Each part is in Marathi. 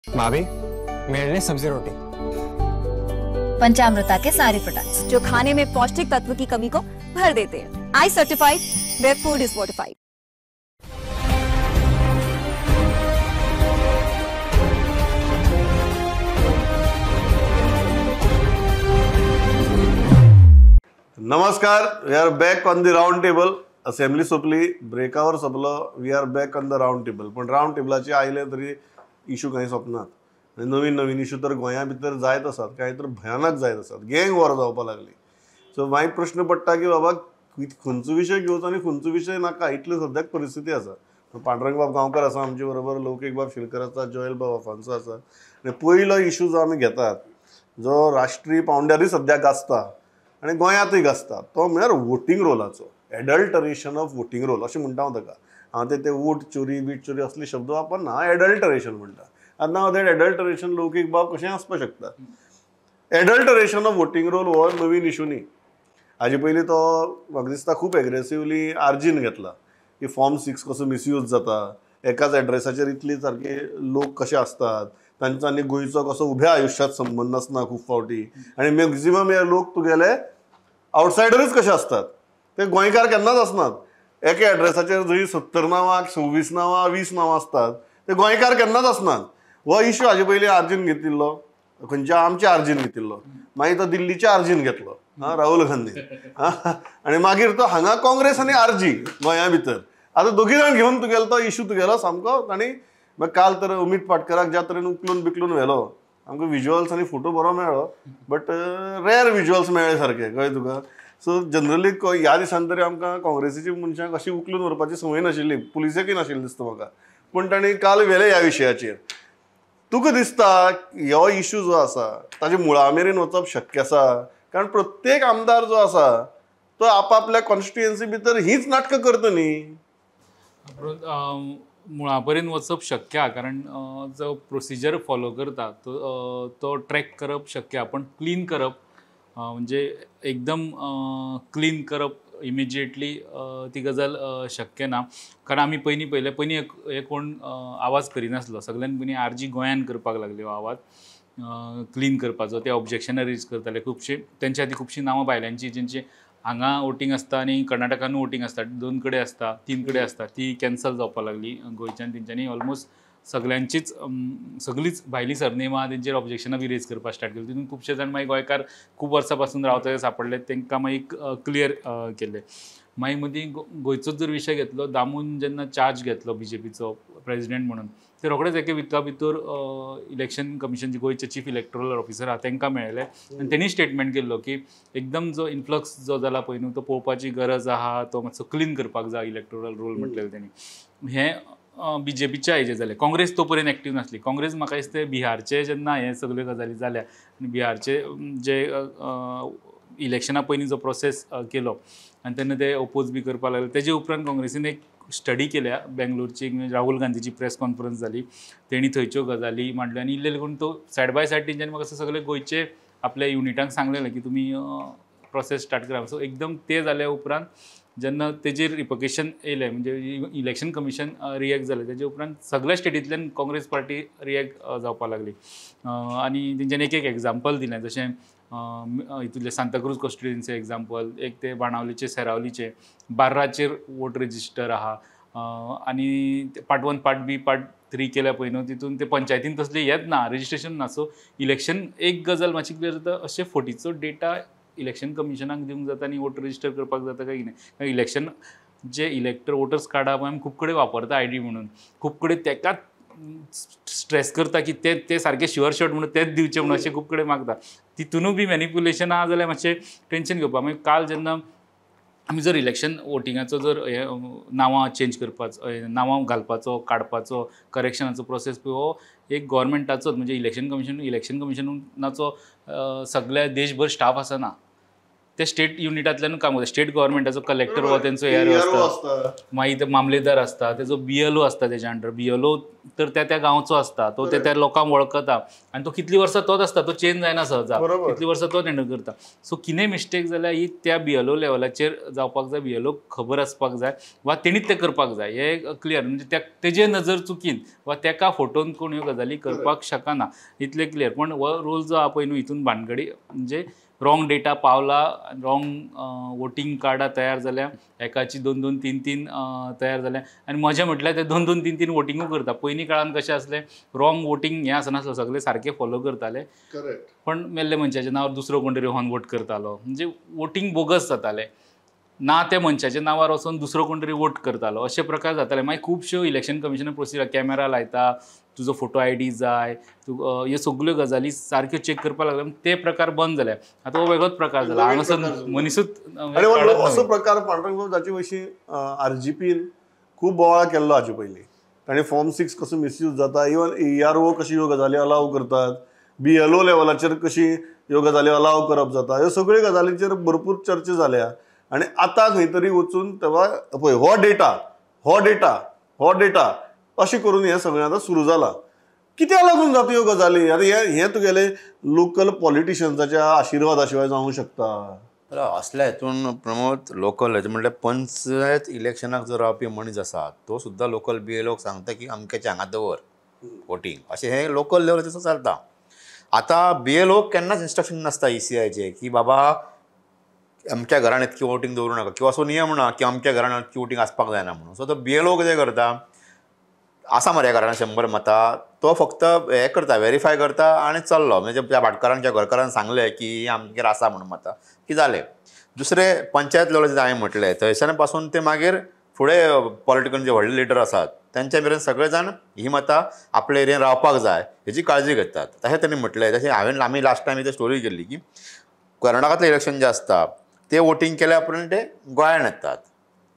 भाभी मेरे लिए सब्जी रोटी। पंचामृता के सारे प्रोडक्ट्स जो खाने में पौष्टिक तत्व की कमी को भर देते हैं। I certified, where food is fortified. नमस्कार, we are back on the round table. Assembly सोंपली, ब्रेकावर सोंपलो, we are back on the round table. पण राऊंड टेबलाचे आयले तरी इशू काही सोंपनात. नवीन नवीन इशू तर गोंया भितर जायत आसात, काही तर भयानक जायत आसात. गँग वॉर जावपाक लागली. सो मागीर प्रश्न पडटा की बाबा खंयचो विशय घेवचो आनी खंयचो विशय नाका, इतली सद्याक परिस्थिती आसा. पांडुरंग बाब गांवकर आसा आमचे बरोबर, लौकीक बाब शिलकर आसा, जोयल बाब अफान्सो आसा. आनी पयलो इशू जो आमी घेतात, जो राष्ट्रीय पावंड्यारूय सद्याक गाजता आनी गोंयांतूय गाजता, तो म्हळ्यार वोटींग रोलाचो. एडल्टरेशन ऑफ वोटींग रोल अशें म्हणटा हांव ताका. हांव ते वोट चोरी बीट चोरी असले शब्द वापरना, हांव एडल्टरेशन म्हणटा. आतां नाव दॅट एडल्टरेशन लौकीक बाब कशें आसपाक शकता. एडल्टरेशन ऑफ वोटींग रोल हो नवीन इशू न्ही. हाजे पयलीं तो म्हाका दिसता खूब एग्रेसिवली आर्जीन घेतला की फॉर्म 6 कसो मिसयूज जाता, एकाच एड्रेसाचेर इतली सारके लोक कशे आसतात, तांच्यांनी गोंयचो कसो उभ्या आयुश्यांत संबंद आसना खूब फावटी, आनी मॅक्झिमम हे लोक तुगेले आवटसायडरच कशे असतात, ते गोंयकार केन्नाच आसनात. एका एड्रेसाचेर जंय 70 नांवां, 26 नांवां, 20 नांवां असतात, ते गोंयकार केन्नाच आसनात. हो इशू हाजे पयलीं आर्जीन घेतिल्लो, खंयच्या आमच्या आर्जीन घेतिल्लो, मागीर तो दिल्लीच्या आर्जीन घेतलो, राहुल गांधी. आनी मागीर तो हांगा काँग्रेस आनी आरजी गोंया भितर. आतां दोगी जाण घेवन तुगेलो तो इशू तुगेलो सामको. आनी काल तर अमित पाटकराक ज्या तरेन उखलून बिकलून व्हेलो, आमकां विज्युअल्स आनी फोटो बरो मेळ्ळो, बट रेअर विज्युअल्स मेळ्ळे सारके, कळ्ळें तुका. सो जनरली ह्या दिसान तरी आमकां काँग्रेसीच्या मनशांक अशी उखलून व्हरपाची संवय नाशिल्ली, पुलिसेकूय नाशिल्ली दिसता म्हाका. पूण तांणी काल व्हेले ह्या विशयाचेर. तुका दिसता हो इशू जो आसा ताजे मुळा मेरेन वचप शक्य आसा? कारण प्रत्येक आमदार जो आसा तो आपापल्या कॉन्स्टिट्युएन्सी भितर हीच नाटकां करता न्ही. मुळा पर्यंत वचप शक्य आहा, कारण जो प्रोसिजर फॉलो करता तो ट्रॅक करप शक्य आहा, पण क्लीन करप म्हणजे एकदम क्लीन करप इमिजिएटली ती गजाल शक्य ना. कारण आमी पयलीं हे कोण आवाज करिनासलो. सगळ्यान पयलीं आरजी गोंयान करपाक लागले हो आवाज क्लीन करपाचो. ते ऑब्जेक्शनां रेज करताले खुबशे. तेंच्या आदी खुबशीं नांवां भायल्यांची जेंचे हांगा वोटींग आसता आनी कर्नाटकानूय वोटींग आसता, 2 कडेन आसता, 3 कडेन आसता, ती कॅन्सल जावपाक लागली गोंयच्यान. तेंच्यांनी ऑलमोस्ट सगळीच भायली सरनेमां तेंचेर ऑब्जेक्शनां बी रेज करपाक स्टार्ट केली. तितून खुबशे जाण मागीर गोंयकार खूब वर्सां पासून रावता सापडले, तांकां मागीर क्लियर केले. मागीर मदीं गोंयचोच जर विशय घेतलो, दामून जेन्ना चार्ज घेतलो बीजेपीचो प्रेजिडेंट म्हणून, ते रोखडेच एके विका भितर इलेक्शन कमिशन जे गोंयचे चीफ इलेक्टोरल ऑफिसर आहा तांकां मेळ्ळे. आनी तेणी स्टेटमेंट केल्लो की एकदम जो इन्फ्लक्स जो जाला पळय न्हू, तो पळोवपाची गरज आहा, तो मातसो क्लीन करपाक जाय इलेक्टोरल रोल म्हटलेलें तेणी. हे बीजेपीच्या हेजे जाले. काँग्रेस तो पर्यंत एक्टीव नासली. काँग्रेस म्हाका दिसता बिहारचे जेन्ना हे सगल्यो गजाली जाल्या आनी बिहारचे जे इलेक्शना पयलीं जो प्रोसेस केलो आनी तेन्ना ते ओपोज बी करपाक लागले, तेजे उपरांत काँग्रेसीन एक स्टडी केल्या. बेंगलोरची राहुल गांधीची प्रेस कॉन्फरन्स जाली, तेणी थंयच्यो गजाली मांडल्यो आनी इल्ले लागून तो सायड बाय सायड तेंच्यांनी म्हाका सगळे गोंयचे आपल्या युनिटांक सांगलेलें की तुमी प्रोसेस स्टार्ट करा. सो एकदम ते जाल्या उपरांत जेन्ना तेजेर रिपकेशन येयलें, म्हणजे इलेक्शन कमिशन रिएक्ट जालें, तेजे उपरांत सगळ्या स्टेटींतल्यान काँग्रेस पार्टी रिएक्ट जावपाक लागली. आनी तेंच्यांनी एक एग्जाम्पल दिलें, जशें हितूंतले सांताक्रूज कॉन्स्टिट्युएन्सी एग्जाम्पल, एक ते बाणावलीचे सेरावलीचे बार्राचेर वोट रेजिस्टर आहा, आनी पार्ट 1 पार्ट बी पार्ट 3 केल्या पळय न्हू, तितून ते पंचायतीन तसले येत ना, रेजिस्ट्रेशन ना. सो इलेक्शन एक गजाल मातशी क्लियर जाता, अशें फोटीचो डेटा इलेक्शन कमिशनाक दिवंक जाता आनी वोट रेजिस्टर करपाक जाता काय कितें. इलेक्शन जे इलेक्टर वोटर्स कार्डा पळय आमी खूब कडेन वापरता आयडी म्हणून, खूब कडेन तेकाच स्ट्रेस करता की ते सारके शुअर शॉट म्हणून तेच दिवचे म्हणून अशें खूब कडेन मागता. तितूनय बी मॅनिप्युलेशन आहा जाल्यार मातशें टेन्शन घेवपा. मागीर काल जेन्ना आमी जर इलेक्शन वोटिंगाचो जर हे नांवां चेंज करपाचो, नांवां घालपाचो, काडपाचो, करेक्शनाचो प्रोसेस पळय, हो एक गव्हर्मेंटाचोच, म्हणजे इलेक्शन कमिशनाचो सगळ्या देशभर स्टाफ आसना. ते स्टेट युनिटांतल्यान काम करता. स्टेट गव्हर्मेंटाचो कलेक्टर हो तेंचो एआरओ आसता, मागीर मामलेदार आसता, तेजो BLO आसता तेच्या अंडर. BLO तर त्या गांवचो आसता, तो त्या लोकांक वळखता आनी तो कितलीं वर्सां तोच आसता, तो चेंज जायना सहजा, कितलीं वर्सां तोच हँडल करता. सो कितेंय मिस्टेक जाल्यार ही त्या BLO लेवलाचेर जावपाक जाय, BLO खबर आसपाक जाय वा तेणीच तें करपाक जाय. हे क्लियर, म्हणजे तेजे नजर चुकीन वा तेका फोटोन कोण ह्यो गजाली करपाक शकना इतले क्लियर. पण हो रोल जो आहा पळय न्हू हितून भानगडी म्हणजे रॉंग डेटा पावला, रॉंग वोटींग कार्डां तयार जाल्या, एकाची 2-2, 3-3 तयार जाल्या आनी मजा म्हटल्यार ते 2-2, 3-3 वोटिंगूय करता. पयलीं काळान कशें आसलें, रॉंग वोटींग हें आसनासलें, सगळे सारके फॉलो करताले, पण मेल्ले मनशाच्या नांवार दुसरो कोण तरी व्होन वोट करतालो, म्हणजे वोटींग बोगस जातालें. ना त्या मनशाच्या नांवार वचून दुसरो कोण तरी वोट करतालो, अशे प्रकार जाताले. मागीर खुबश्यो इलेक्शन कमिशनान प्रोसिजर, कॅमेरा लायता, तुजो फोटो ID जाय, ह्यो सगळ्यो गजाली सारक्यो चेक करपाक लागले. ते प्रकार बंद जाले. आतां हो वेगळोच प्रकार जाला, हांगासर मनीसूच असो प्रकार पांडुरंग जाचे विशीं RGPन खूब बोवाळ केल्लो हाचे पयलीं. ताणें फॉर्म 6 कसो मिसयूज जाता, इवन ERO कशी ह्यो गजाली अलाव करतात, BLO लेवलाचेर कशी ह्यो गजाली अलाव करप जाता, ह्यो सगळ्यो गजालींचेर भरपूर चर्चा जाल्या. आनी आतां खंय तरी वचून तेव्हा पळय हो डेटा अशें करून हें सगळें आतां सुरू जालां. कित्याक लागून जाता ह्यो गजाली? आतां हें तुगेले लोकल पॉलिटिशियन्साच्या आशिर्वादा शिवाय जावंक शकता. असल्या हितून प्रमोद लोकल हेजे म्हणल्यार पंचायत इलेक्शनाक जो रावपी मनीस आसा तो सुद्दां लोकल BLOक सांगता की अमक्याच्या हांगा दवर वोटींग, अशें हें लोकल लेवलाचेर चलता. आतां BLOक केन्नाच इन्स्ट्रक्शन नासता ECIचे की बाबा अमक्या घरान इतकी वोटींग दवरूं नाका, किंवा असो नियम ना की अमक्या घरान इतकी वोटींग आसपाक जायना म्हणून. सो तो BLO कितें करता, आसा मरे घरान 100 मतां, तो फक्त हें करता, व्हेरीफाय करता आनी चल्लो. म्हणजे त्या भाटकारान किंवा घरकारान सांगलें की आमगेर आसा म्हणून मतां की जालें. दुसरें पंचायत लेवलाचेर हांवें म्हटलें, थंयसर पासून ते मागीर फुडें पॉलिटिकल जे व्हडले लिडर आसात तेंच्या मेरेन सगळे जाण ही मतां आपल्या एरियेन रावपाक जाय हेची काळजी घेतात. तशें तेणी म्हटलें. तशें आमी लास्ट टायम इथे स्टोरी केल्ली की कर्नाटकांतलें इलेक्शन जें आसता ते वोटींग केल्या उपरांत ते गोंयान येतात,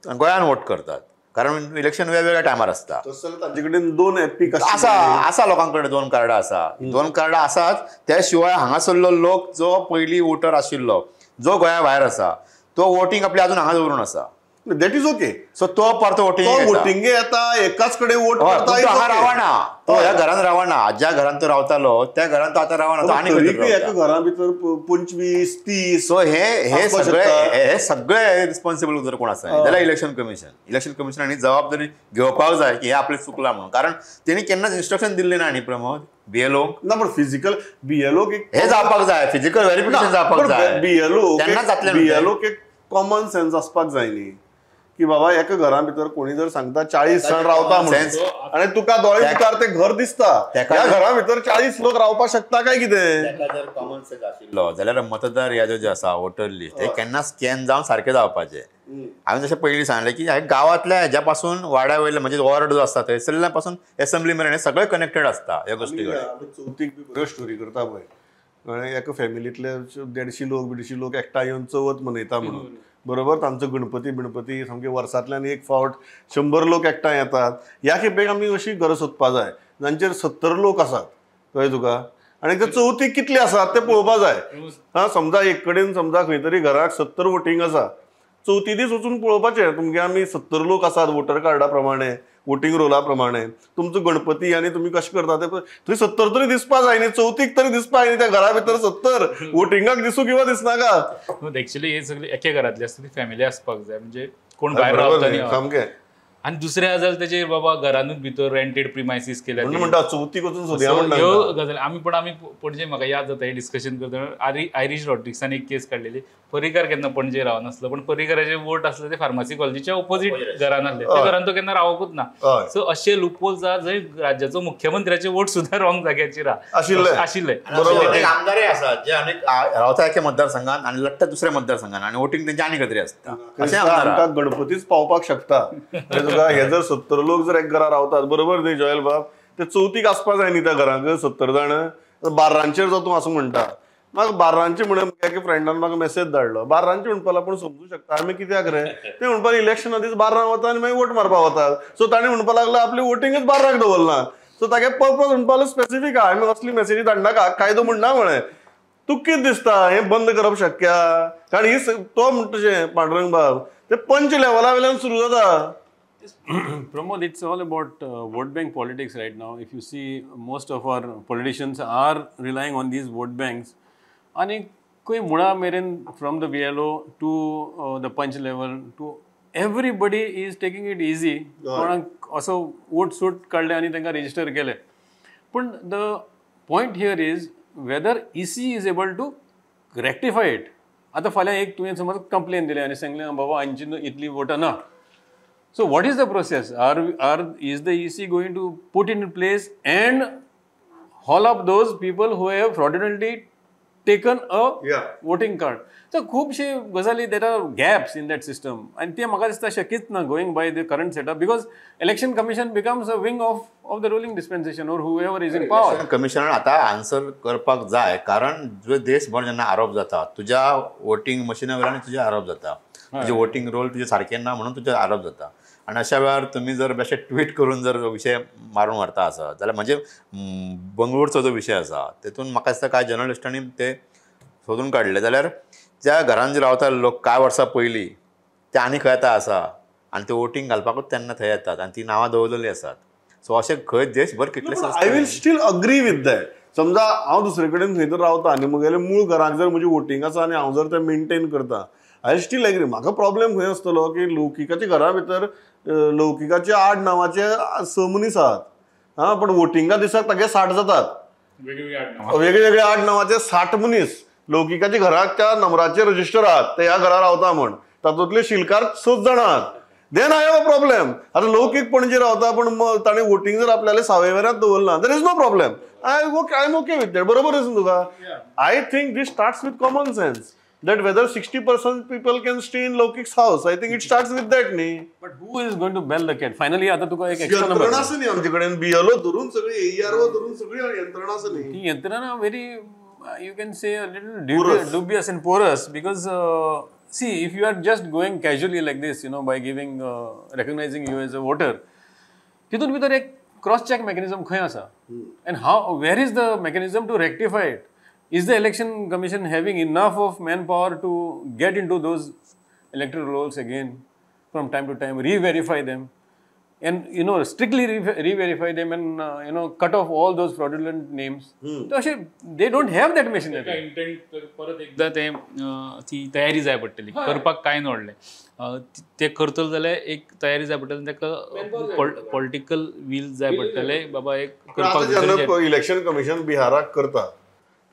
गोंयान वोट करतात, कारण इलेक्शन वेगवेगळ्या टायमार आसता. तांचे कडेन 2 एपिक आसा लोकां कडेन 2 कार्डां आसा. 2 कार्डां आसात. त्या शिवाय हांगासरलो लोक जो पयलीं वोटर आशिल्लो जो गोंया भायर आसा तो वोटींग आपल्या अजून हांगा दवरून आसा. That is okay. सो तो परतो वोटिंगे येता, एकाच कडेन वोट करता, हांगा रावना, तो ह्या घरान रावना, ज्या घरान तो रावतालो त्या घरान तो आतां रावना, तो आनी एका घरा भितर 25-30. सो हे सगळे रिस्पॉन्सिबल जर कोण आसा जाल्यार इलेक्शन कमिशनांनी जबाबदारी घेवपाक जाय की हे आपलें चुकलां म्हणून. कारण तेणी केन्नाच इन्स्ट्रक्शन दिल्लें ना न्ही प्रमोद BLO ना, पण फिजिकल BLO हे जावपाक जाय, फिजिकल व्हेरिफिकेशन जावपाक जाय. BLO एक कॉमन सेन्स आसपाक जाय न्ही की बाबा एका घरा भितर कोणी जर सांगता 40 जण रावता म्हणून आनी तुका दोळे मुखार ते घर दिसता, त्या घरा भितर 40 लोक रावपाक शकता काय कितें? जर कॉमन सेन्स आशिल्लो जाल्यार मतदार यादी जे आसा वोटर लिस्ट हे केन्ना स्कॅन जावन सारकें जावपाचें. हांवें जशें पयलीं सांगलें की गांवांतल्या हेज्या पासून वाड्या वयले म्हणजे वॉर्ड जो आसता थंयसरल्या पासून एसेंब्ली मेरेन सगळें कनेक्टेड आसता ह्या गोश्टी कडेन. चवथीक बी बऱ्यो स्टोरी करता पळय, एका फॅमिलींतले 150 लोक 150 लोक एकठांय येवन चवथ मनयता म्हणून, बरोबर तांचो गणपती सामके वर्सांतल्यान एक फावट 100 लोक एकठांय येतात. ह्या खेपेक आमी अशी गरज सोदपा जाय जांचेर 70 लोक आसात, कळ्ळें तुका, आनी ते चवथीक कितले आसात ते पळोवपा जाय. समजा एक कडेन समजा खंय तरी घराक 70 वोटींग आसा, चवथी दीस वचून पळोवपाचें तुमगे आमी 70 लोक आसात वोटर कार्डा प्रमाणे, वोटींग रोला प्रमाणे, तुमचो गणपती आनी तुमी कशें करता ते थंय 70 तरी दिसपा जाय न्ही, चवथीक तरी दिसपा जाय न्ही. त्या घरा भितर 70 वोटिंगाक दिसू किंवा दिसनाका. एक्चुअली हे सगळे एके घरातली आसता ती फॅमिली आसपाक जाय, म्हणजे कोण भायर रावता सामकें. आनी दुसरें जाल्यार तेजे बाबा घरानूच भितर रेंटेड प्रिमायसीस केल्या म्हणटा चवथीक वचून सोदया ह्यो गजाली आमी पणजे म्हाका याद जाता हे डिस्कशन करता आयरिश रॉड्रिक्सान एक केस काडलेली. पर्रीकार केन्ना पणजे रावनासलो, पण पर्रीकाराचे वोट आसले ते फार्मासी कॉलेजीच्या ऑपोजीट घरान आसले, त्या घरान तो केन्ना रावकूच ना. सो अशे लूपहोल्स आहा जंय राज्याचो मुख्यमंत्र्याचे वोट सुद्धा रॉंग जाग्याचेर आशिल्ले. आमदारय आसात जे अनेक रावता एका मतदारसंघात आनी लढटा दुसऱ्या मतदारसंघात आनी वोटींग तेंचे आनी खंय तरी आसता. आमकां गणपतीच पावपाक शकता. हे जर 70 लोक जर एक घरा रावतात, बरोबर न्ही जॉयल बाब, ते चवथीक आसपा जाय न्ही त्या घराक 70 जाण. बार्रांचेर जो तूं असं म्हणटा, म्हाका बार्रांचे म्हणून एका फ्रेंडान म्हाका मेसेज धाडलो, बार्रांचे म्हणपाक लागून समजू शकता आमी कित्याक रे, ते म्हणपाक इलेक्शना दीस बार्रां वता आनी मागीर वोट मारपाक वतात. सो ताणें म्हणपाक लागलो आपली वोटिंगच बार्रांक दवरना. सो तागे पर्पज म्हणपाक लागलो स्पेसिफीक आहा, आमी असली मेसेजी धाडनाका, कायदो म्हणना म्हणे. तुका कितें दिसता हें बंद करप शक्य? कारण ही तो म्हणटा पांडुरंग बाब ते पंच लेवला वयल्यान सुरू जाता. Pramod, it's all about vote bank politics right now. If you see, most of our politicians are relying on these vote banks. आणि कोई मुळा मेरेन from the BLO to the punch level to everybody is taking it easy. कोणाक असो वोट सूट काडले आनी तांकां रेजिस्टर केले. पण the point here is whether EC is able to rectify it. आता फाल्यां एक तुवें समज कंप्लेन दिली आनी सांगलें बाबा हांची इतली वोटां ना. So what is the process? Is the EC going to put it in place and haul up those people who have fraudulently taken a voting card? So खूबशे गजाली there are gaps in that system and ते म्हाका दिसता शक्यच ना going by the current setup because election commission becomes a wing of the ruling dispensation or whoever is in power. Commissioner आता आन्सर करपाक जाय कारण तुजे देशभर जेन्ना आरोप जाता तुज्या वोटींग मशिना वयल्यान तुजे आरोप जाता तुजे वोटींग रोल तुजे सारकें ना म्हणून तुजे आरोप जाता आणि अशा वेळार तुम्ही जर अशें ट्वीट करून जर विशय मारून व्हरता आसत जाल्यार म्हणजे बंगळुरूचो जो विशय आसा तेतून म्हाका दिसता कांय जर्नलिस्टांनी ते सोदून काडले जाल्यार ज्या घरान जे रावता लोक कांय वर्सां पयलीं ते आनी खंय येता आसा आनी ते वोटींग घालपाकूच तेन्ना थंय येतात आनी ती नांवां दवरलेली आसात. सो अशें खंय देशभर कितले I will still agree with that. समजा हांव दुसरे कडेन खंय तर रावता आनी म्हगेले मूळ घराक जर म्हजी वोटींग आसा आनी हांव जर तें मेंटेन करता आय स्टील एग्री. म्हाका प्रॉब्लेम खंय आसतलो की लौकिकाच्या घरा भितर लौकिकाचे 8 नांवाचे 6 मनीस आहात पण वोटिंगा दिसाक तागे 60 जातात. वेगवेगळे 8 नांवाचे 60 मनीस लौकिकाच्या घराक त्या नंबराचे रजिस्टर आहात ते ह्या घरा रावता म्हण तातूंतले शिलकार 6 जाण आहात. Then I have a problem. आता लौकीक पणजे रावता पण ताणें वोटींग जर आपल्याला सावयवेऱ्यांत दवरना there is no problem. I am okay with that. बरोबर आसा तुका. I think this starts with common sense. That whether 60% people can stay in Laukik's house, I think it starts with that, नी. But who is going to bell the cat? Finally, आता तुका एक extra number. यंत्रणा आसा नी आमचेकडे BLO धरून सगळी AERO धरून सगळी यंत्रणा आसा नी. ही यंत्रणा very you can say a little dubious and porous because see if you are just going casually like this, you know, by giving recognizing you as a voter, तितून भितर एक cross check mechanism खंय आसा and how where is the mechanism to rectify it? Is the election commission having enough of manpower to get into those electoral rolls again from time to time, re-verify them and, you know, strictly re-verify them and, cut off all those fraudulent names. So they don't have that machinery. Intent परत एकदा ते ती तयारी जाय पडटली करपाक काय नडले ते करतलो जाल्यार एक तयारी जाय पडटली ताका पॉलिटिकल वील जाय पडटले बाबा एक करपाक. इलेक्शन कमिशन बिहाराक करता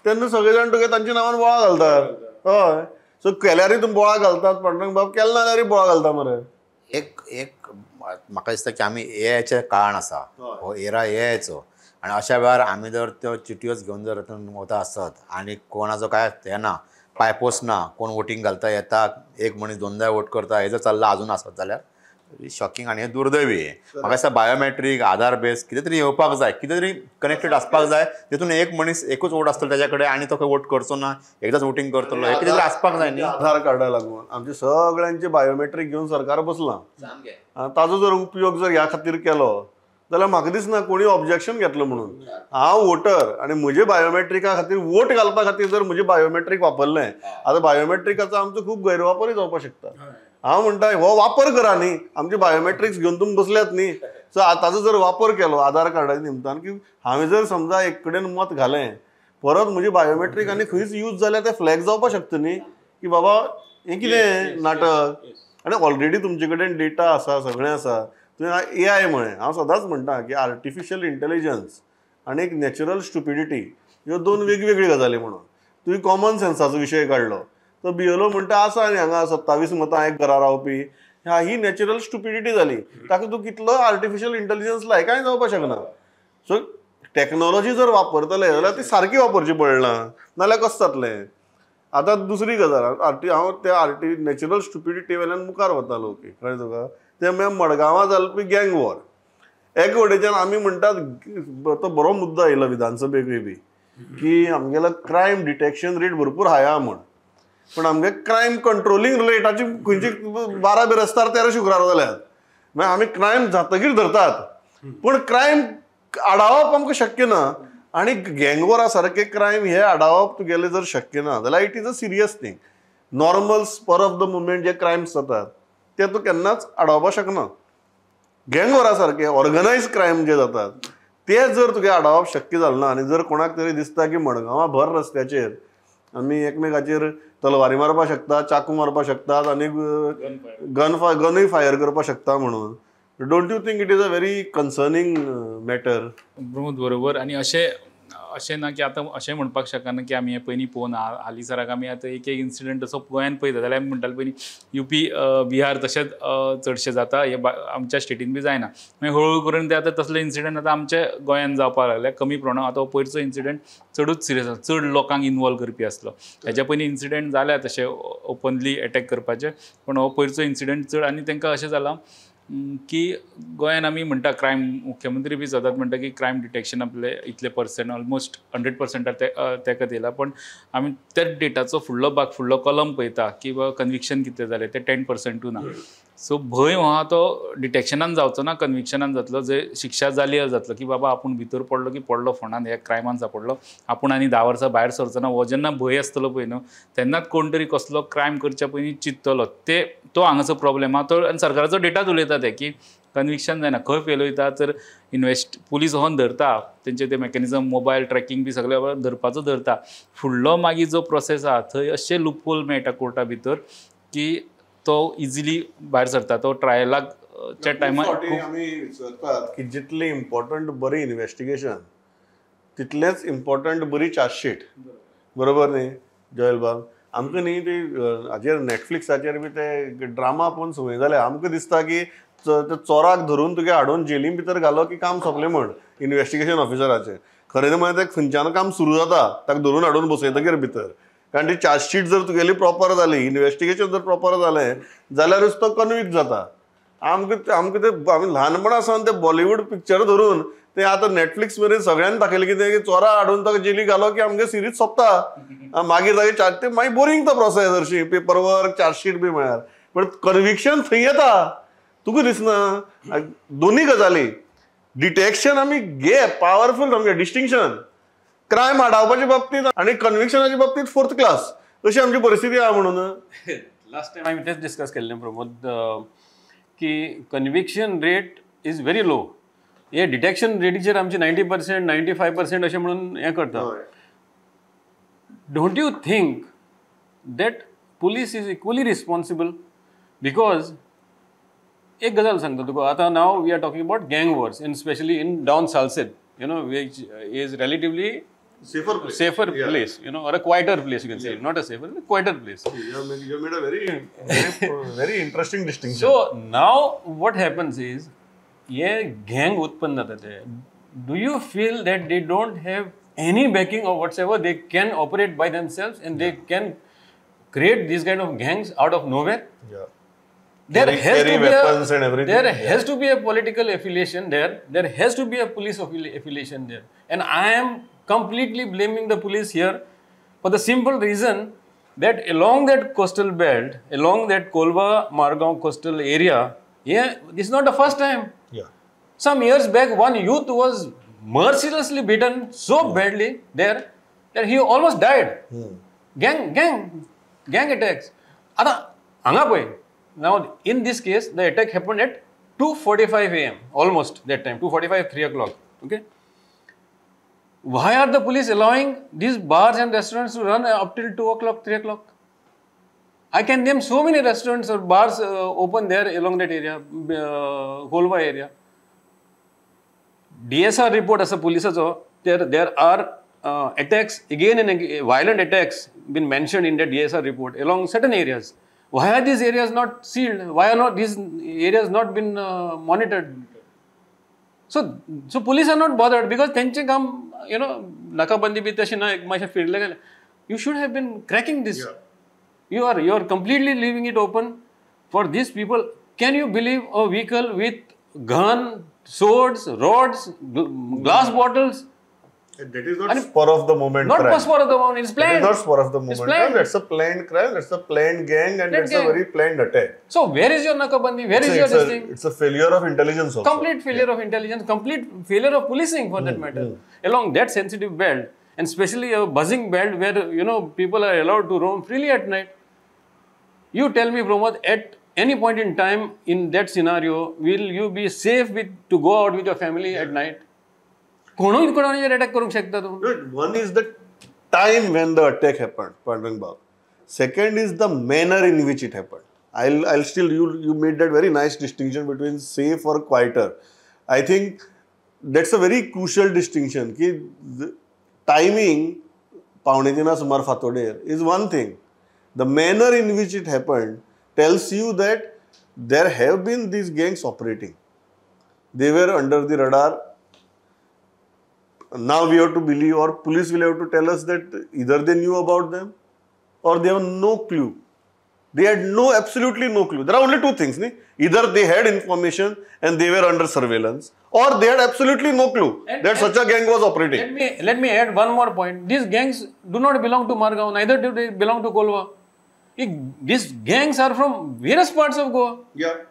तेन्ना सगळे जाण तुगे तांच्या नांवान बोळा घालतात. हय. सो केल्यारूय तुमी बोळा घालतात पांडुरंग बाब केले नाल्यारूय बोळा घालता मरे. एक म्हाका दिसता की आमी एआयचे काळान आसा हो एरा एआयचो आनी अशा वेळार आमी जर त्यो चिटयोच घेवन जर वता आसत आनी कोणाचो काय हें ना पायपोस ना कोण वोटींग घालता येता एक मनीस 2दा वोट करता हे जर चल्ला अजून आसत जाल्यार शॉकिंग आनी हें दुर्दैवी. म्हाका दिसता बायोमेट्रीक आधार बेस कितें तरी येवपाक जाय कितें तरी कनेक्टेड आसपाक जाय तितून एक मनीस एकूच वोट आसतलो त्याच्या कडेन आनी तो खंय वोट करचो ना एकदाच वोटींग करतलो हे कितें तरी आसपाक जाय न्ही. आधार कार्डा लागून आमचे सगळ्यांचे बायोमेट्रीक घेवन सरकार बसलां. ताजो जर उपयोग जर ह्या खातीर केलो जाल्यार म्हाका दिसना कोणी ऑब्जेक्शन घेतलो म्हणून. हांव वोटर आनी म्हजे बायोमेट्रिका खातीर वोट घालपा खातीर जर म्हजें बायोमेट्रीक वापरलें आतां बायोमेट्रिकाचो आमचो खूब गैरवापरूय जावपाक शकता. हांव म्हणटा हो वापर करा न्ही आमचे बायोमेट्रिक्स घेवन तुमी बसल्यात न्ही. सो ताजो जर वापर केलो आधार कार्डाच्या निमतान की हांवें जर समजा एक कडेन मत घालें परत म्हजी बायोमेट्रीक आनी खंयच यूज जाल्यार तें फ्लॅग जावपाक शकता न्ही की बाबा हें कितें नाटक. आनी ऑलरेडी तुमचे कडेन डेटा आसा सगळें आसा. तुवें AI म्हळें. हांव सदांच म्हणटा की आर्टिफिशियल इंटेलिजन्स आनी एक नॅचरल स्टुपिडिटी ह्यो 2 वेगवेगळ्यो गजाली म्हणून. तुवें कॉमन सेन्साचो विशय काडलो तो BLO म्हणटा आसा आनी हांगा 27 मतां एक घरा रावपी ही नॅचरल स्टुपिडिटी जाली. ताका तूं कितलो आर्टिफिशियल इंटेलिजन्स लाय कांय जावपाक शकना. सो टॅक्नॉलॉजी जर वापरतले जाल्यार ती सारकी वापरची पडना नाल्यार कशें जातलें. आतां दुसरी गजाल हांव त्या नॅचरल स्टुपिडिटी वयल्यान मुखार वतालो ओके कळ्ळें तुका. ते मडगांवां जावपी गँग वॉर एक वटेच्यान आमी म्हणटात तो बरो मुद्दो आयलो विधानसभेकूय बी की आमगेलो क्रायम डिटेक्शन रेट भरपूर हाय आहा म्हण पण आमगे क्रायम कंट्रोलिंग रेटाची खंयची 12 बेरेस्तार 13 शुक्रार जाल्यात. मागीर आमी क्रायम जातकीर धरतात पण क्रायम आडावप आमकां शक्य ना आणि गँगवॉरा सारखे क्रायम हे आडावप तुगेले जर शक्य ना जाल्यार it is a serious thing. Normal spur of the movement जे क्रायम्स जातात ते तूं केन्नाच आडावपाक शकना. गँगवॉरा सारखे ऑर्गनायज क्रायम जे जातात ते जर तुगे आडावप शक्य जालें ना आनी जर कोणाक तरी दिसता की मडगांवां भर रस्त्याचेर आमी एकमेकाचेर तलवारी मारपाक शकता, चाकू मारपाक शकतात आनी गनूय फायर करपाक शकता म्हणून, don't you think it is a very concerning matter? Pramod बरोबर. आणि अशें ना की आतां अशें म्हणपाक शकना की आमी हें पयलीं पळोवन हालींसराक आमी आतां एक इन्सिडंट असो गोंयांत पळयता जाल्यार आमी म्हणटाले पयलीं UP बिहार तशेंच चडशें जाता, हे आमच्या स्टेटीन बी जायना. मागीर हळू करून ते आतां तसले इन्सिडंट आतां आमच्या गोंयांत जावपाक लागले, कमी प्रमाणांत. आतां हो पयरचो इन्सिडंट चडूच सिरियस आसा, चड लोकांक इनवॉल्व करपी आसलो. हेच्या पयलीं इन्सिडंट जाल्या तशें ओपनली अटॅक करपाचे, पण हो पयरचो इन्सिडंट चड. आनी तांकां अशें जालां की गोंयान आमी म्हणटा क्रायम, मुख्यमंत्री बी सदांच म्हणटा की क्रायम डिटेक्शन आपले इतले पर्सेंट ऑलमोस्ट 100% तेका दिला, पण आमी त्याच डेटाचो फुडलो भाग, फुडलो कॉलम पळयता की बाबा कन्विक्शन कितले जाले ते 10% ना. सो भंय हो आहा तो डिटेक्शनान जावचो ना, कन्विक्शनान जातलो, जंय शिक्षा जाली जातलो की बाबा आपूण भितर पडलो की पडलो फोंडान, ह्या क्रायमान सांपडलो, आपूण आनी 10 वर्सां भायर सरचो ना. हो जेन्ना भंय आसतलो पळय न्हू, तेन्नाच कोण तरी कसलो क्रायम करच्या पयलीं चिंततलो. तो हांगाचो प्रॉब्लेम आहा तो. आनी सरकाराचो डेटाच उलयता ते की कन्विक्शन जायना, खंय फेल वयता तर पुलीस व्हरून धरता, तेंचे ते मेकॅनिझम मोबायल ट्रॅकिंग बी सगळें धरपाचो धरता. फुडलो मागीर जो प्रोसेस आहा थंय अशें लूपहोल मेळटा कोर्टा भितर की तो इजिली भायर सरता. तो ट्रायलाक च्या टायमार आमी विचारतात की जितली इम्पॉर्टंट बरी इन्व्हेस्टिगेशन तितलेंच इम्पॉर्टंट बरी चार्जशीट. बरोबर न्ही जयल बाब? आमकां न्ही ती हाचेर नॅटफ्लिक्साचेर बी ते ड्रामा पळोवन संवय जाल्या. आमकां दिसता की ते चोराक धरून तुगे हाडून जेली भितर घालो की काम सोंपलें म्हण इन्व्हेस्टिगेशन ऑफिसराचें. खरें म्हळ्यार तें खंयच्यान काम सुरू जाता ताका धरून हाडून बसयतकीर भितर. कारण ती चार्जशीट जर तुगेली प्रॉपर जाली, इन्व्हेस्टिगेशन जर प्रॉपर जालें जाल्यारूच तो कन्विक्ट जाता. आमकां ते आमी ल्हानपणा सावन ते बॉलिवूड पिक्चर धरून ते आतां नॅटफ्लिक्स मेरेन सगळ्यांनी दाखयलें कितें की चोरा हाडून ताका जेली घालो की आमगे सिरीज सोंपता. मागीर तागे चार्ज ते मागीर बोरींग तो प्रोसेस हरशी पेपर वर्क चार्जशीट बी म्हळ्यार. पण कन्विक्शन थंय येता. तुका दिसना दोनी गजाली डिटेक्शन आमी घे पावरफूल सामकें डिस्टिंक्शन, क्रायम आडावपाच्या बाबतींत आनी कन्विक्शनाच्या बाबतींत 4th क्लास अशी आमची परिस्थिती आहा. म्हणून लास्ट टाइम आम्ही तेच डिस्कस केल्लें प्रमोद की conviction rate is very low. हे डिटेक्शन रेटीचेर आमचे 90% 95% अशें म्हणून हें करता. Don't you think that police is equally responsible? Because एक गजाल सांगता तुका, आतां now we R talking about गँग Wars in specially in down Salcete, you know, which is relatively safer place, you know, or a quieter place, you can say, not a safer, a quieter place. You made a very interesting distinction. So now what happens is, ye gang utpanna jata hai. Do you feel that they don't have any backing or whatsoever? They can operate by themselves and they can create these kind of gangs out of nowhere? Yeah. There has to be weapons and everything. There has to be a political affiliation there. There has to be a police affiliation there. And I am completely blaming the police here for the simple reason that along that coastal belt, along that Kolba-Margaon coastal area, this is not the first time. Yeah. Some years back, one youth was mercilessly beaten so badly there that he almost died. Gang attacks. Now, in this case, the attack happened at 2:45 a.m. almost that time, 2:45, 3 o'clock. Okay. Why are the police allowing these bars and restaurants to run up till 2 o'clock, 3 o'clock? I can name so many restaurants or bars open there along that area, Kolba area. DSR report as a police, there are attacks, again and again, violent attacks been mentioned in the DSR report along certain areas. Why are these areas not sealed? Why are not these areas not been monitored? So police are not bothered because त्यांचे काम, you know, नाकाबंदी बी तशी ना, एक मातशें फिरले गेले. You should have been cracking this. Yeah. You are completely leaving it open for these people. Can you believe a vehicle with gun, swords, rods, glass bottles? That is not spur of the moment Not crime. spur of the moment. It's That planned. is not spur of the moment planned. crime. That's a planned crime. That's a planned gang, and Planned that's gang. a very planned attack. So where is your nakabandi? Where is your this thing? It's a failure of intelligence also. Complete failure of intelligence, complete failure of policing for that matter. Along that sensitive belt, and especially a buzzing belt where people are allowed to roam freely at night. You tell me, Pramod, at any point in time in that scenario, will you be safe to go out with your family at night? कोणावर अटॅक करू शकता तुम्ही? One is the time when the attack happened, Pandang Bab. Second is the manner in which it happened. I'll still, you made that very nice distinction between safe or quieter. I think that's a very crucial distinction. Ki timing, पावणे तिना सुमार फातोडेर, is one thing. The manner in which it happened tells you that there have been these gangs operating. They were under the radar. Now we have to believe, or police will have to tell us that either they knew about them or they have no clue. They had absolutely no clue. There are only two things. Either they had information and they were under surveillance, or they had absolutely no clue that such a gang was operating. Let me add one more point. These gangs do not belong to Margao, neither do they belong to Kolwa. These gangs are from various parts of Goa. Yeah.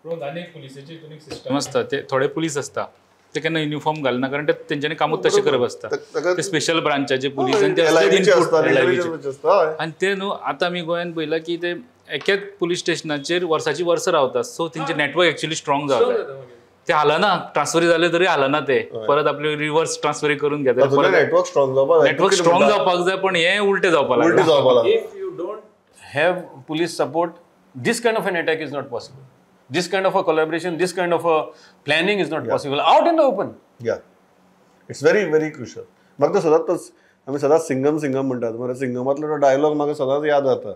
अनेक पुलिसाची एक सिस्टम असता ते थोडे पुलीस असता ते केन्ना युनिफॉर्म घालना कारण तेंच्यांनी कामूच तशें करप असता ते स्पेशल ब्रांचाचे पुलीस आणि ते आणि ते न्हू आतां आमी गोंयांत पळयलां की ते एकेच पुलीस स्टेशनाचेर वर्साची वर्सां रावतात सो तेंचे नेटवर्क एक्चुअली स्ट्रॉंग जाता ते हालना ट्रान्सफरी जाले तरी हालना ते परत आपले रिवर्स ट्रान्सफरी करून घेतात नेटवर्क स्ट्रॉंग जावपाक जाय पण हे उलटे जावपाक लागले If you don't have police support, this kind of an attack is not possible. This kind of a collaboration, this kind of a planning is not possible. Out in the open. Yeah. It's very, very crucial. म्हाका सदांच आमी सदांच सिंगम म्हणटात मरे सिंगमांतलो तो डायलॉग म्हाका सदांच याद जाता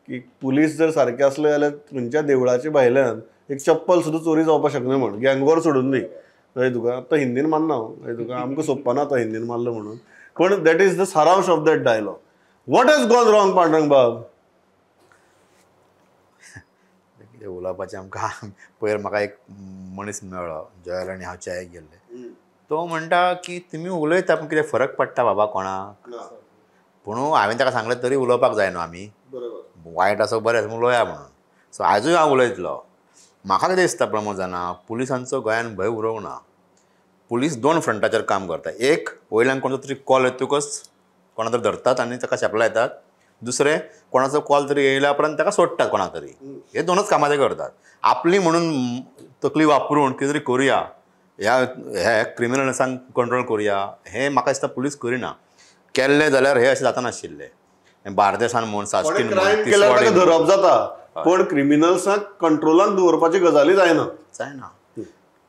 की पुलीस जर सारके असले जाल्यार खंयच्या देवळाच्या भायल्यान एक चप्पल सुद्दां चोरी जावपाक शकना म्हण गँगवॉर सोडून दी कळ्ळें तुका आतां हिंदीन मारना हांव कळ्ळें तुका आमकां सोंपना आतां हिंदीन मारलो म्हणून पण दॅट इज द सारांश of that dialogue. What has gone wrong Pandurang बाब? उलोवपाचें आमकां पयर म्हाका एक मनीस मेळ्ळो जयल आनी हांव च्यायेक गेल्ले तो म्हणटा की तुमी उलयता पूण कितें फरक पडटा बाबा कोणाक पूण हांवें ताका सांगलें तरी उलोवपाक जाय न्हू आमी वायट आसो बरें आसा उलोवया म्हणून सो आजूय हांव उलयतलो. म्हाका कितें दिसता प्रमोद जाणा पुलिसांचो गोंयान भंय उरोंक ना. पुलीस दोन फ्रंटाचेर काम करता. एक वयल्यान कोणाचो तरी कॉल येतकच कोणा तरी धरतात आनी ताका शेपला येतात. दुसरें कोणाचो कॉल तरी येयल्या उपरांत ताका सोडटात कोणा तरी. हे दोनच कामां ते करतात. आपली म्हणून तकली वापरून कितें तरी करुया हे क्रिमिनल्सांक कंट्रोल करुया हें म्हाका दिसता पुलीस करिना. केल्लें जाल्यार हे अशें जाता नाशिल्लें बार्देसान म्हूण साश्टीन धरप जाता पण क्रिमिनल्सांक कंट्रोलान दवरपाची गजाली जायना.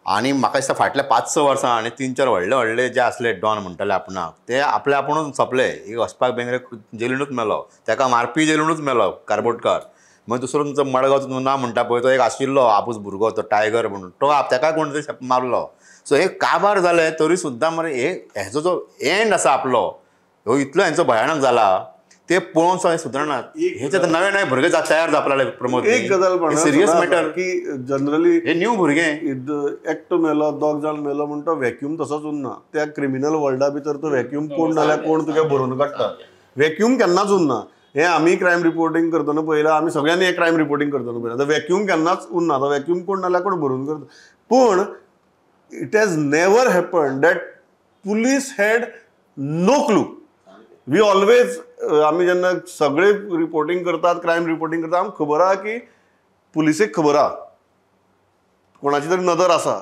आनी म्हाका दिसता फाटल्या 5-6 वर्सां आनी 3-4 व्हडले जे आसले डॉन म्हणटाले आपणाक ते आपले आपुणूच सोंपले. एक वचपाक बेंगरे जेलीनूच मेलो ताका मारपी जेलीनूच मेलो कारबोटकार. मागीर दुसरो तुमचो मडगांवचो ना म्हणटा पळय तो एक आशिल्लो आपूस भुरगो तो टायगर म्हणून तो ताका कोण तरी मारलो. सो हे काबार जाले तरी सुद्दां मरे हेजो जो एंड आसा आपलो ह्यो इतलो हेंचो भयानक जाला ते पळोवन सुद्दां सुदारनात. हेचे नवे नवे भुरगे तयार जावपाक लागले प्रमोद. एक गजाल सिरियस मॅटर की जनरली हे न्यू भुरगे एकटो मेलो 2 जाण मेलो म्हणून तो व्हॅक्यूम तसोच उरना. त्या क्रिमिनल वर्ल्डा भितर तो व्हॅक्यूम कोण नाल्यार कोण तुका भरून काडटा. व्हॅक्यूम केन्नाच उरना. हे आमी क्रायम रिपोर्टींग करतना पळयलां आमी सगळ्यांनी हे क्रायम रिपोर्टींग करतना पळयलां व्हॅक्यूम केन्नाच उरना. तो व्हॅक्यूम कोण नाल्यार कोण भरून करता. पूण it has never happen that police had no clue. We always आमी जेन्ना सगळे रिपोर्टींग करतात क्रायम रिपोर्टींग करतात आमकां खबर आहा की पुलिसेक खबर आहा कोणाची तरी नदर आसा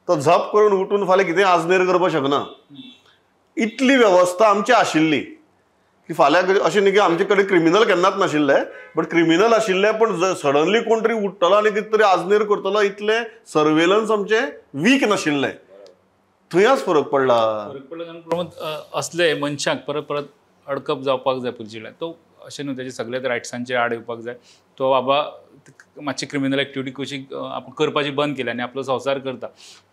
तो झप करून उठून फाल्यां कितें आजनेर करपाक शकना. इतली वेवस्था आमची आशिल्ली की फाल्यां अशें न्ही की आमचे कडेन क्रिमिनल केन्नाच नाशिल्ले बट क्रिमिनल आशिल्ले पण सडनली कोण तरी उठ्ठलो आनी कितें तरी आजनेर करतलो इतलें सर्वेलन्स आमचें वीक नाशिल्लें. थंयच फरक पडला. प्रमोद असले मनशाक परत परत अडकप जावपाक जाय पुलिशेक तो अशें न्हू तेजे सगळ्याच रायट्सांचेर आड येवपाक जाय. तो बाबा मातशी क्रिमिनल एक्टिविटी कशी आपण करपाची बंद केली आनी आपलो संवसार करता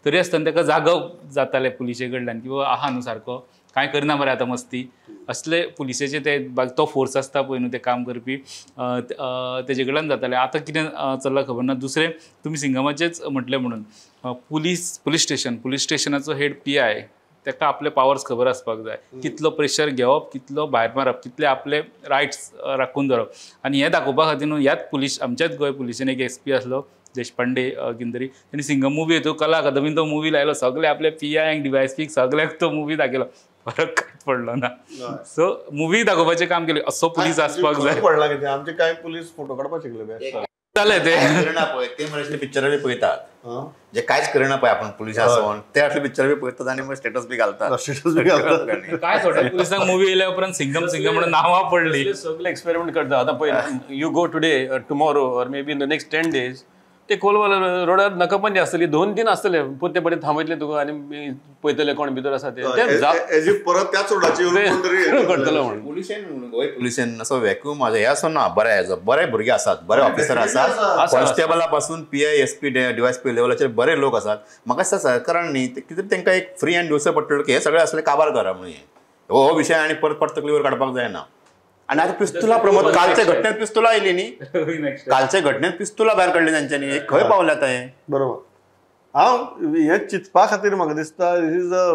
तरी आसतना ताका जागो जाताले पुलिशे कडल्यान की बाबा आहा न्हू सारको कांय करना मरे आतां मस्ती असले पुलिशेचे ते तो फोर्स आसता पळय न्हू ते काम करपी तेजे कडल्यान जाताले. आतां कितें चल्लां खबर ना. दुसरें तुमी सिंगमाचेच म्हटलें म्हणून पुलीस स्टेशनाचो हेड PI ताका आपले पावर्स खबर आसपाक जाय, कितलो प्रेशर घेवप, कितलो भायर मारप, कितले आपले रायट्स राखून धरप. आनी हें दाखोवपा खातीर न्हू ह्याच पुलीस आमच्याच गोंय पुलिसेन एक SP आसलो देशपांडे किंतरी, तेणी सिंगम मुवी येतो कला अकादमीन तो मुवी लायलो, सगळे आपले PIंक DYSPक सगळ्याक तो मुवी दाखयलो, फरक कांयच पडलो ना. सो मुवी दाखोवपाचें काम केलें, असो पुलीस आसपाक जाय. पडला कितें आमचे कांय पुलीस फोटो काडपाक शिकले बे. जालें ते करना पळय ते म्हणजे पिक्चर बी पळयतात जे कांयच करना पळय आपण पुलीस आसोन ते असले पिक्चर बी पळयतात आनी मग स्टेटस बी घालतात. स्टेटस बी घालतात. काय थोड्या पुलिसांक मुवी येयल्या उपरांत सिंगम म्हणून नांवां पडली. सगळे एक्सपेरिमेंट करता. आतां पळय, you go today tomorrow or may be in the next 10 days ते कोलवाल रोडार नकाबंदी आसतली, 2-3 आसतले, पूण ते बरें थांबयतले तुका आनी पळयतले कोण भितर आसा ते एज इफ परत त्याच रोडाची करतलो म्हणून. पुलिसेन गोंय पुलिसेन असो व्हॅक्यूम हे असो ना, बरे भुरगे आसात, बरे ऑफिसर आसात, कॉन्स्टेबला पासून PI SP DYSP लेवलाचेर बरे लोक आसात. म्हाका दिसता सरकारान न्ही कितें तांकां एक फ्री हँड दिवचो पडटलो की हे सगळे असले काबार करा म्हणून हो विशय आनी परत तकलीवर काडपाक जायना. आनी आतां पिस्तुलां प्रमोद कालच्या घटनेत पिस्तुलां आयली न्ही, कालच्या घटनेत पिस्तुलां भायर काडली तांच्यांनी, खंय पावल्या ते. बरोबर. हांव हें चिंतपा खातीर म्हाका दिसता this is a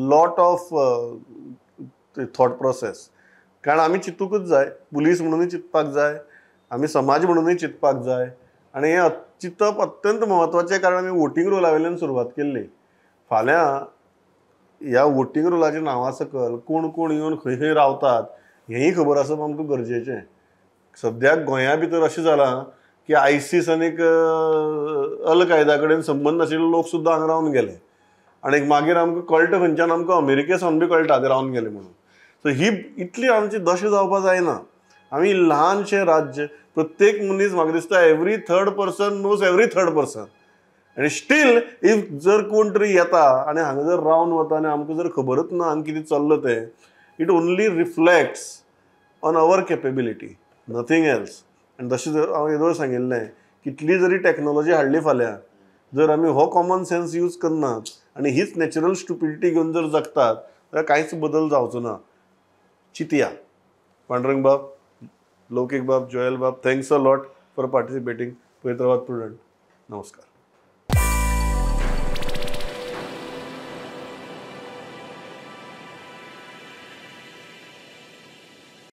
lot of thought process. कारण आमी चिंतूकच जाय, पुलीस म्हणूनय चिंतपाक जाय, आमी समाज म्हणूनय चिंतपाक जाय. आनी हें चिंतप अत्यंत म्हत्वाचें, कारण आमी वोटींग रोला वयल्यान सुरवात केल्ली. फाल्यां ह्या वोटींग रोलाच्या नांवा सकल कोण कोण येवन खंय खंय रावतात हेंय खबर आसप आमकां गरजेचें. सद्याक गोंया भितर अशें जालां की ISIS आनी अल कायदा कडेन संबंद नाशिल्ले लोक सुद्दां हांगा रावन गेले. आनी मागीर आमकां कळटा खंयच्यान आमकां अमेरिके सावन बी कळटा ते रावन गेले म्हणून. सो ही इतली आमची दशा जावपाक जायना. आमी ल्हानशें राज्य, प्रत्येक मनीस म्हाका दिसता every third person knows every third person. आनी स्टील इफ जर कोण तरी येता आनी हांगा जर रावन वता आनी आमकां जर खबरच ना हांगा कितें चल्लां तें, it only reflects on our capability, nothing else. आनी तशें जर हांवें येदोळ सांगिल्लें, कितली जरी टॅक्नॉलॉजी हाडली फाल्यां, जर आमी हो कॉमन सेन्स यूज करनात आनी हीच नॅचरल स्टुपिडिटी घेवन जर जगतात जाल्यार कांयच बदल जावचो ना. चिंतया. पांडुरंग बाब, लौकीक बाब, जोयल बाब, थँक्स अ लॉट फॉर पार्टिसिपेटींग. पळयत रावात प्रुडंट. नमस्कार.